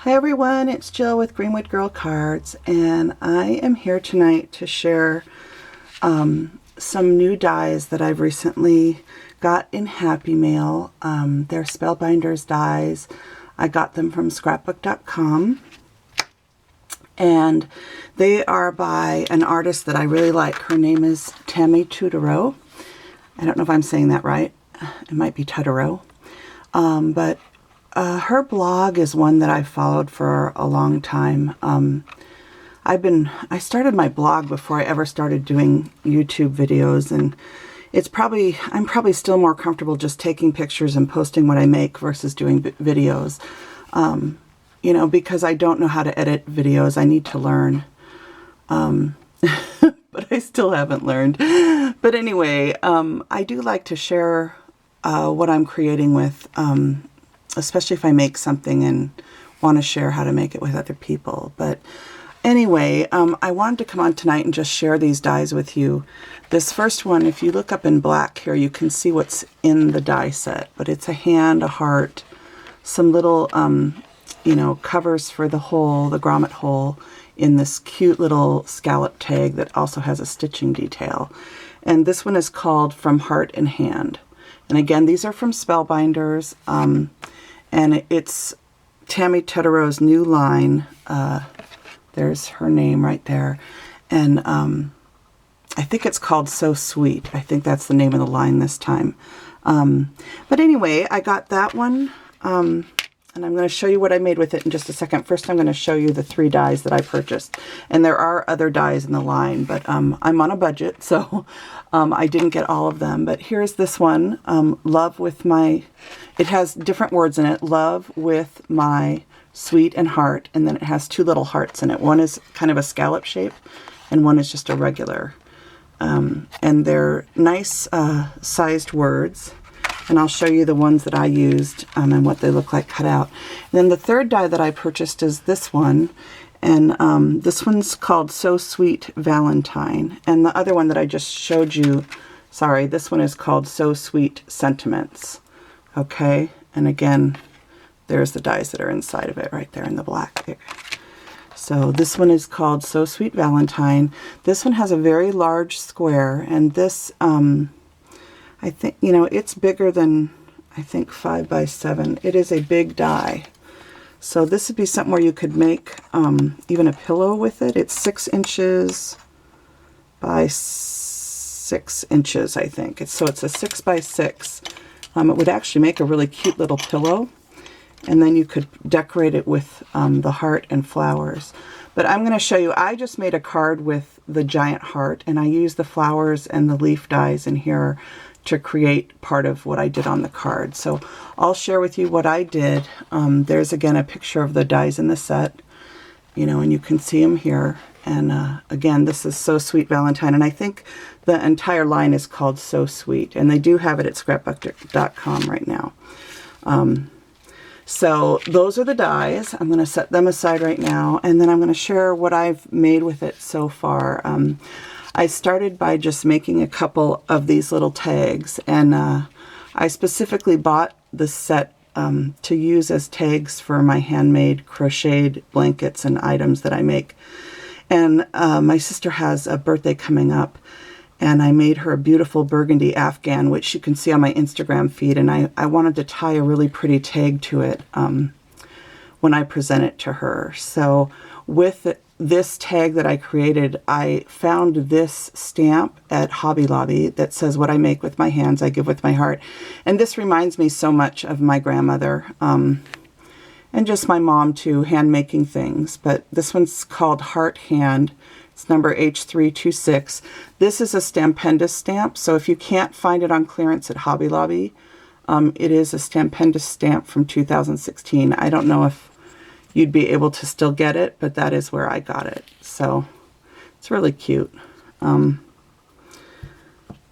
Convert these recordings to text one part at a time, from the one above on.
Hi everyone, it's Jill with Greenwood Girl Cards, and I am here tonight to share some new dies that I've recently got in Happy Mail. They're Spellbinders Dies. I got them from scrapbook.com, and they are by an artist that I really like. Her name is Tammy Tutterow. I don't know if I'm saying that right. It might be Tutterow. But her blog is one that I've followed for a long time. I started my blog before I ever started doing YouTube videos, and I'm probably still more comfortable just taking pictures and posting what I make versus doing videos. You know, because I don't know how to edit videos. I need to learn. But I still haven't learned. But anyway, I do like to share what I'm creating with, especially if I make something and want to share how to make it with other people. But anyway, I wanted to come on tonight and just share these dies with you. This first one, if you look up in black here, you can see what's in the die set. But it's a hand, a heart, some little, you know, covers for the hole, the grommet hole, in this cute little scallop tag that also has a stitching detail. And this one is called From Heart and Hand. And again, these are from Spellbinders, and it's Tammy Tutterow's new line. There's her name right there. And I think it's called So Sweet. I think that's the name of the line this time. But anyway, I got that one. And I'm going to show you what I made with it in just a second. First, I'm going to show you the 3 dies that I purchased. And there are other dies in the line, but I'm on a budget, so I didn't get all of them. But here's this one, Love with My, it has different words in it, Love with My Sweet and Heart, and then it has 2 little hearts in it. One is kind of a scallop shape, and one is just a regular. And they're nice sized words. And I'll show you the ones that I used and what they look like cut out. And then the 3rd die that I purchased is this one. And this one's called So Sweet Valentine. And the other one that I just showed you, sorry, this one is called So Sweet Sentiments. Okay, and again, there's the dies that are inside of it right there in the black there. So this one is called So Sweet Valentine. This one has a very large square, and this, I think, you know, it's bigger than, I think, 5 by 7. It is a big die. So this would be something where you could make even a pillow with it. It's 6 inches by 6 inches, I think. So it's a 6 by 6. It would actually make a really cute little pillow. And then you could decorate it with the heart and flowers. But I'm going to show you, I just made a card with the giant heart, and I used the flowers and the leaf dies in here to create part of what I did on the card. So I'll share with you what I did. There's again a picture of the dies in the set, you know, and you can see them here. And again, this is So Sweet Valentine, and I think the entire line is called So Sweet, and they do have it at scrapbook.com right now. So those are the dies. I'm going to set them aside right now, and then I'm going to share what I've made with it so far. I started by just making a couple of these little tags, and I specifically bought this set to use as tags for my handmade crocheted blankets and items that I make. And my sister has a birthday coming up, and I made her a beautiful burgundy Afghan, which you can see on my Instagram feed, and I wanted to tie a really pretty tag to it when I present it to her. So with this tag that I created, I found this stamp at Hobby Lobby that says, what I make with my hands, I give with my heart. And this reminds me so much of my grandmother, and just my mom too, hand making things. But this one's called Heart Hand. It's number H326. This is a Stampendous stamp, so if you can't find it on clearance at Hobby Lobby, it is a Stampendous stamp from 2016. I don't know if you'd be able to still get it, but that is where I got it. So it's really cute.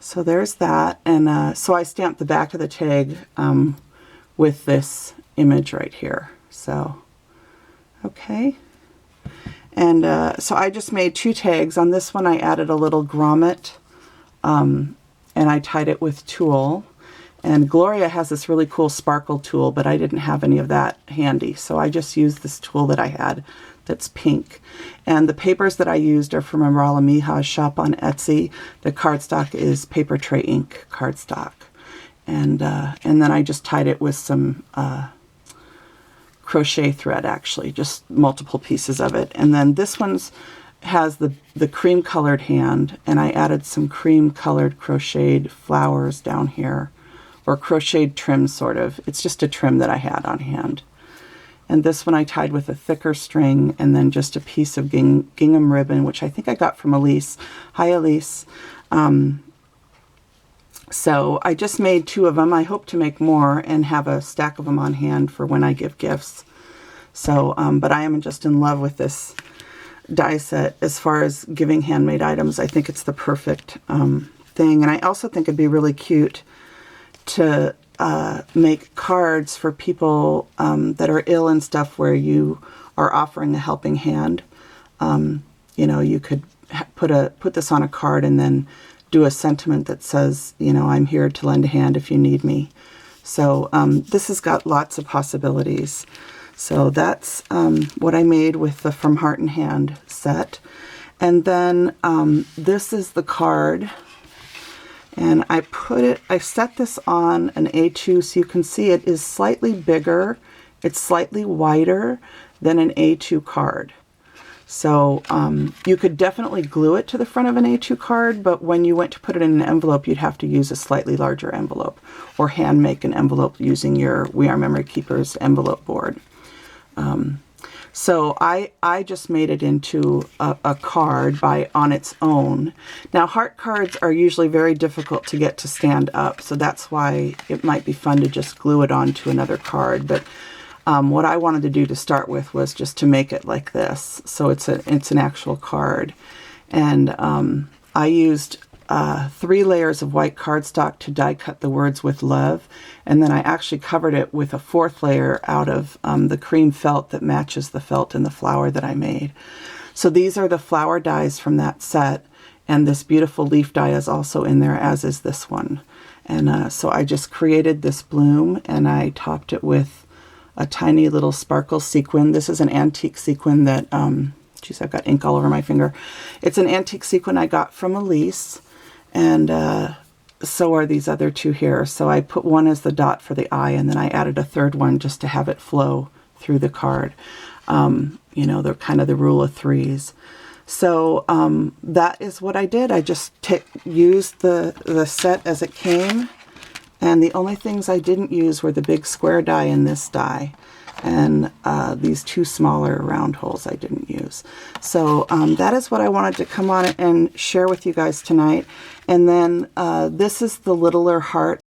So there's that. And so I stamped the back of the tag with this image right here. So, okay. And so I just made 2 tags. On this one I added a little grommet, and I tied it with tulle. And Gloria has this really cool sparkle tool, but I didn't have any of that handy. So I just used this tool that I had that's pink. And the papers that I used are from Amrala Miha's shop on Etsy. The cardstock is Paper Tray Ink cardstock. And then I just tied it with some crochet thread, actually, just multiple pieces of it. And then this one's has the cream colored hand, and I added some cream colored crocheted flowers down here, or crocheted trim sort of. It's just a trim that I had on hand. And this one I tied with a thicker string and then just a piece of gingham ribbon, which I think I got from Elise. Hi, Elise. So I just made 2 of them. I hope to make more and have a stack of them on hand for when I give gifts. So, but I am just in love with this die set as far as giving handmade items. I think it's the perfect thing. And I also think it'd be really cute to make cards for people that are ill and stuff, where you are offering a helping hand. You know, you could put this on a card and then do a sentiment that says, you know, I'm here to lend a hand if you need me. So this has got lots of possibilities. So that's what I made with the From Heart and Hand set. And then this is the card. And I set this on an A2 so you can see it is slightly bigger. It's slightly wider than an A2 card. So you could definitely glue it to the front of an A2 card, but when you went to put it in an envelope, you'd have to use a slightly larger envelope or hand make an envelope using your We Are Memory Keepers envelope board. So I just made it into a card on its own. Now, heart cards are usually very difficult to get to stand up, so that's why it might be fun to just glue it onto another card. But what I wanted to do to start with was just to make it like this, so it's an actual card. And I used 3 layers of white cardstock to die cut the words with love, and then I actually covered it with a 4th layer out of the cream felt that matches the felt in the flower that I made. So these are the flower dies from that set, and this beautiful leaf die is also in there, as is this one. And so I just created this bloom, and I topped it with a tiny little sparkle sequin. This is an antique sequin that, geez, I've got ink all over my finger. It's an antique sequin I got from Elise. And so are these other 2 here. So I put one as the dot for the eye, and then I added a 3rd one just to have it flow through the card. You know, they're kind of the rule of 3s. So that is what I did. I just used the set as it came. And the only things I didn't use were the big square die and this die. And these 2 smaller round holes I didn't use. So that is what I wanted to come on and share with you guys tonight. And then this is the littler heart